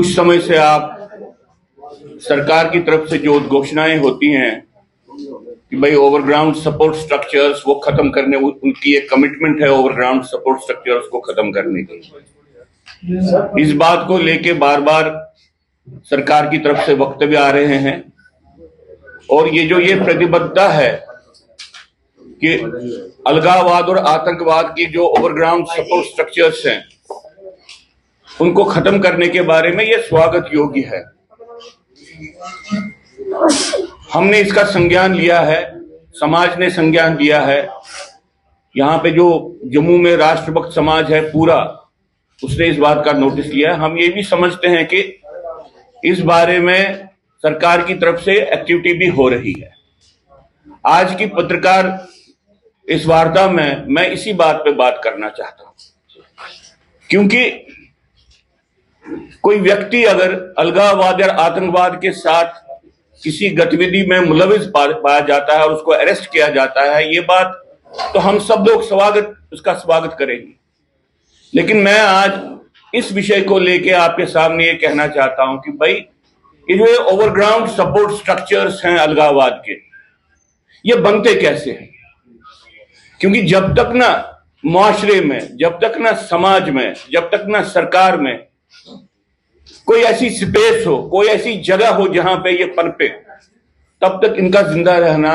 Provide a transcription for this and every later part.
कुछ समय से आप सरकार की तरफ से जो घोषणाएं होती हैं कि भाई ओवरग्राउंड सपोर्ट स्ट्रक्चर्स वो खत्म करने, उनकी एक कमिटमेंट है ओवरग्राउंड सपोर्ट स्ट्रक्चर्स को खत्म करने की। इस बात को लेके बार बार सरकार की तरफ से वक्तव्य आ रहे हैं और ये प्रतिबद्धता है कि अलगाववाद और आतंकवाद की जो ओवरग्राउंड सपोर्ट स्ट्रक्चर्स हैं उनको खत्म करने के बारे में ये स्वागत योग्य है। हमने इसका संज्ञान लिया है, समाज ने संज्ञान लिया है। यहाँ पे जो जम्मू में राष्ट्रभक्त समाज है पूरा, उसने इस बात का नोटिस लिया है। हम ये भी समझते हैं कि इस बारे में सरकार की तरफ से एक्टिविटी भी हो रही है। आज की पत्रकार इस वार्ता में मैं इसी बात पे बात करना चाहता हूं, क्योंकि कोई व्यक्ति अगर अलगाववाद या आतंकवाद के साथ किसी गतिविधि में मुलविस पाया जाता है और उसको अरेस्ट किया जाता है, ये बात तो हम सब लोग उसका स्वागत करेंगे। लेकिन मैं आज इस विषय को लेके आपके सामने ये कहना चाहता हूं कि भाई ये जो ओवरग्राउंड सपोर्ट स्ट्रक्चर्स हैं अलगाववाद के, ये बनते कैसे हैं? क्योंकि जब तक ना मुआशरे में, जब तक ना समाज में, जब तक ना सरकार में कोई ऐसी स्पेस हो, कोई ऐसी जगह हो जहां पे ये पनपे, तब तक इनका जिंदा रहना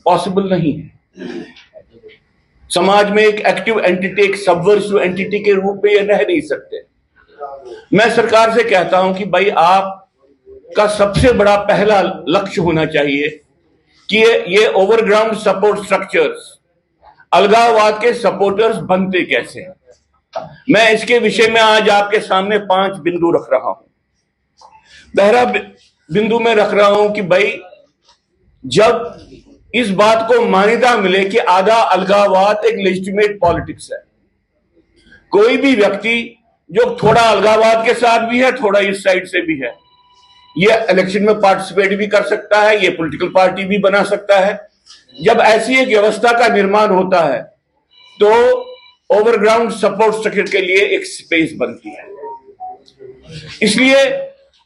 पॉसिबल नहीं है। समाज में एक एक्टिव एंटिटी, एक सबवर्सिव एंटिटी के रूप में ये रह नहीं सकते। मैं सरकार से कहता हूं कि भाई आपका सबसे बड़ा पहला लक्ष्य होना चाहिए कि ये ओवरग्राउंड सपोर्ट स्ट्रक्चर्स अलगाववाद के सपोर्टर्स बनते कैसे हैं। मैं इसके विषय में आज आपके सामने 5 बिंदु रख रहा हूं। पहला बिंदु में रख रहा हूं कि भाई जब इस बात को मान्यता मिले कि आधा अलगाववाद एक लेजिटिमेट पॉलिटिक्स है, कोई भी व्यक्ति जो थोड़ा अलगाववाद के साथ भी है, थोड़ा इस साइड से भी है, ये इलेक्शन में पार्टिसिपेट भी कर सकता है, ये पॉलिटिकल पार्टी भी बना सकता है। जब ऐसी एक व्यवस्था का निर्माण होता है तो ओवरग्राउंड सपोर्ट स्ट्रक्चर के लिए एक स्पेस बनती है। इसलिए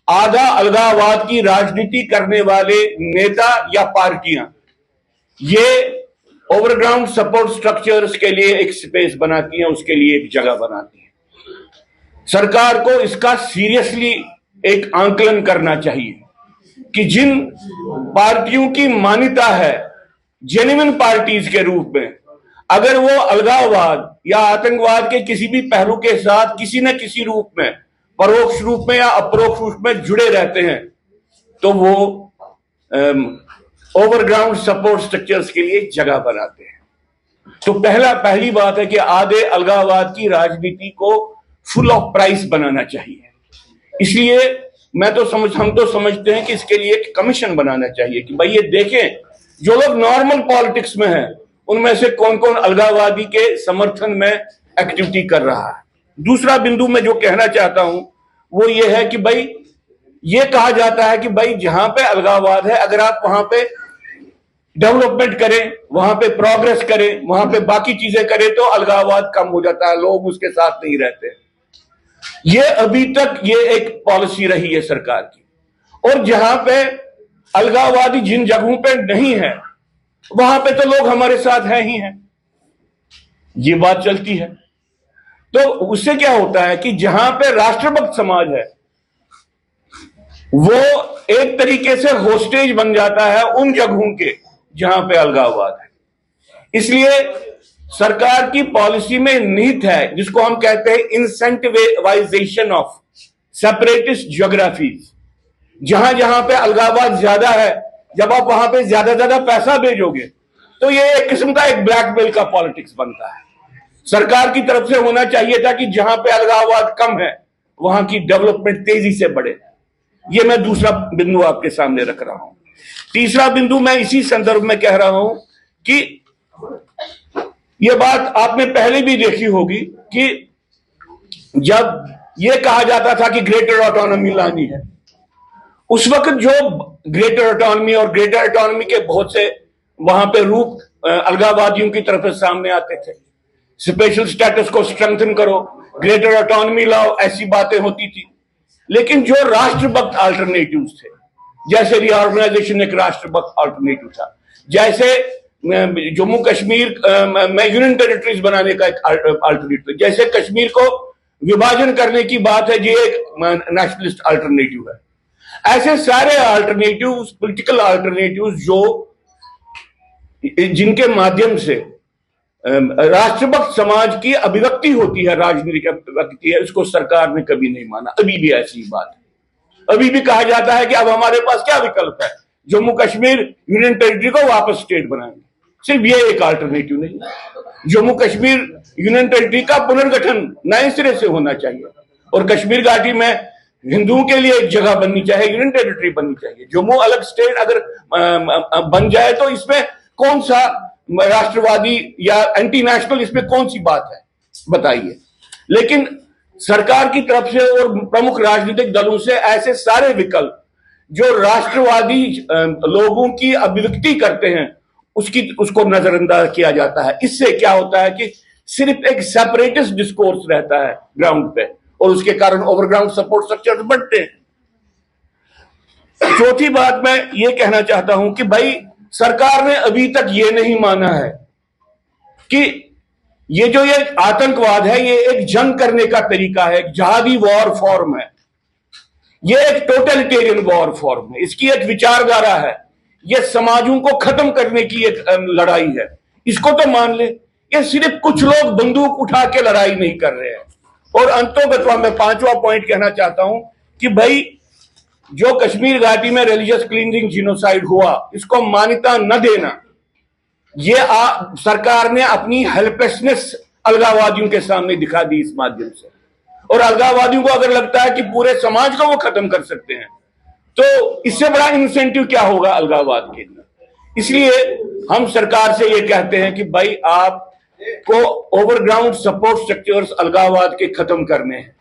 आधा अलगाववाद की राजनीति करने वाले नेता या पार्टियां ये ओवरग्राउंड सपोर्ट स्ट्रक्चर्स के लिए एक स्पेस बनाती हैं, उसके लिए एक जगह बनाती हैं। सरकार को इसका सीरियसली एक आंकलन करना चाहिए कि जिन पार्टियों की मान्यता है जेन्युइन पार्टीज के रूप में, अगर वो अलगाववाद या आतंकवाद के किसी भी पहलू के साथ किसी न किसी रूप में, परोक्ष रूप में या अपरोक्ष रूप में जुड़े रहते हैं, तो वो ओवरग्राउंड सपोर्ट स्ट्रक्चर्स के लिए जगह बनाते हैं। तो पहली बात है कि आधे अलगाववाद की राजनीति को फुल ऑफ प्राइस बनाना चाहिए। इसलिए हम तो समझते हैं कि इसके लिए एक कमीशन बनाना चाहिए कि भाई ये देखें जो लोग नॉर्मल पॉलिटिक्स में हैं उनमें से कौन कौन अलगाववादी के समर्थन में एक्टिविटी कर रहा है। दूसरा बिंदु मैं जो कहना चाहता हूं वो ये है कि भाई ये कहा जाता है कि भाई जहां पे अलगाववाद है, अगर आप वहां पे डेवलपमेंट करें, वहां पे प्रोग्रेस करें, वहां पे बाकी चीजें करें तो अलगाववाद कम हो जाता है, लोग उसके साथ नहीं रहते। ये अभी तक ये एक पॉलिसी रही है सरकार की। और जहां पे अलगाववादी जिन जगहों पे नहीं है वहां पे तो लोग हमारे साथ हैं ही हैं, ये बात चलती है। तो उससे क्या होता है कि जहां पे राष्ट्रभक्त समाज है वो एक तरीके से होस्टेज बन जाता है उन जगहों के जहां पे अलगाववाद है। इसलिए सरकार की पॉलिसी में निहित है जिसको हम कहते हैं इंसेंटिवाइजेशन ऑफ सेपरेटिस्ट ज्योग्राफीज। जहां जहां पे अलगाववाद ज्यादा है, जब आप वहां पे ज्यादा पैसा भेजोगे तो ये एक किस्म का एक ब्लैकमेल का पॉलिटिक्स बनता है। सरकार की तरफ से होना चाहिए था कि जहां पे अलगाववाद कम है वहां की डेवलपमेंट तेजी से बढ़े। ये मैं दूसरा बिंदु आपके सामने रख रहा हूं। तीसरा बिंदु मैं इसी संदर्भ में कह रहा हूं कि यह बात आपने पहले भी देखी होगी कि जब यह कहा जाता था कि ग्रेटर ऑटोनॉमी लानी है, उस वक्त जो ग्रेटर ऑटोनॉमी और ग्रेटर ऑटोनॉमी के बहुत से वहां पे रूप अलगाववादियों की तरफ से सामने आते थे। स्पेशल स्टेटस को स्ट्रेंथन करो, ग्रेटर ऑटोनॉमी लाओ, ऐसी बातें होती थी। लेकिन जो राष्ट्रभक्त अल्टरनेटिव्स थे, जैसे रीऑर्गेनाइजेशन एक राष्ट्रभक्त अल्टरनेटिव था, जैसे जम्मू कश्मीर में यूनियन टेरिटरीज बनाने का एक अल्टरनेटिव, जैसे कश्मीर को विभाजन करने की बात है, ये एक नेशनलिस्ट अल्टरनेटिव है। ऐसे सारे अल्टरनेटिव, पॉलिटिकल अल्टरनेटिव जो जिनके माध्यम से राष्ट्रभक्त समाज की अभिव्यक्ति होती है, राजनीतिक अभिव्यक्ति है, उसको सरकार ने कभी नहीं माना। अभी भी ऐसी बात है। अभी भी कहा जाता है कि अब हमारे पास क्या विकल्प है, जम्मू कश्मीर यूनियन टेरिटरी को वापस स्टेट बनाएंगे। सिर्फ ये एक अल्टरनेटिव नहीं, जम्मू कश्मीर यूनियन टेरिटरी का पुनर्गठन नए सिरे से होना चाहिए और कश्मीर घाटी में हिंदुओं के लिए एक जगह बननी चाहिए, यूनियन टेरिटरी बननी चाहिए। जम्मू अलग स्टेट अगर बन जाए तो इसमें कौन सा राष्ट्रवादी या एंटी नेशनल, इसमें कौन सी बात है, बताइए। लेकिन सरकार की तरफ से और प्रमुख राजनीतिक दलों से ऐसे सारे विकल्प जो राष्ट्रवादी लोगों की अभिव्यक्ति करते हैं उसको नजरअंदाज किया जाता है। इससे क्या होता है कि सिर्फ एक सेपरेटिस्ट डिस्कोर्स रहता है ग्राउंड पे और उसके कारण ओवरग्राउंड सपोर्ट स्ट्रक्चर बढ़ते हैं। चौथी बात मैं ये कहना चाहता हूं कि भाई सरकार ने अभी तक ये नहीं माना है कि ये जो ये आतंकवाद है, ये एक जंग करने का तरीका है, एक जहादी वॉर फॉर्म है, ये एक टोटलिटेरियन वॉर फॉर्म है, इसकी एक विचारधारा है, ये समाजों को खत्म करने की एक लड़ाई है। इसको तो मान ले, ये सिर्फ कुछ लोग बंदूक उठा के लड़ाई नहीं कर रहे हैं। और अंतोगत्वा मैं पांचवा पॉइंट कहना चाहता हूं कि भाई जो कश्मीर घाटी में रिलीजियस क्लींजिंग जिनोसाइड हुआ, इसको मान्यता न देना, ये सरकार ने अपनी हेल्पलेसनेस अलगाववादियों के सामने दिखा दी इस माध्यम से। और अलगाववादियों को अगर लगता है कि पूरे समाज को वो खत्म कर सकते हैं, तो इससे बड़ा इंसेंटिव क्या होगा अलगाववाद के लिए। इसलिए हम सरकार से ये कहते हैं कि भाई आपको ओवरग्राउंड सपोर्ट स्ट्रक्चर्स अलगाववाद के खत्म करने हैं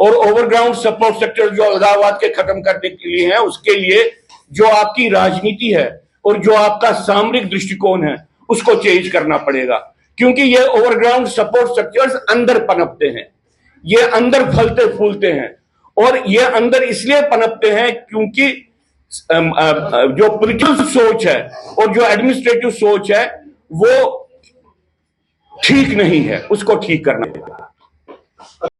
और ओवरग्राउंड सपोर्ट स्ट्रक्चर जो अलगाववाद के खत्म करने के लिए है, उसके लिए जो आपकी राजनीति है और जो आपका सामरिक दृष्टिकोण है उसको चेंज करना पड़ेगा। क्योंकि ये ओवरग्राउंड सपोर्ट स्ट्रक्चर्स अंदर पनपते हैं, ये अंदर फलते फूलते हैं और ये अंदर इसलिए पनपते हैं क्योंकि जो पॉलिटिकल सोच है और जो एडमिनिस्ट्रेटिव सोच है वो ठीक नहीं है, उसको ठीक करना पड़ेगा।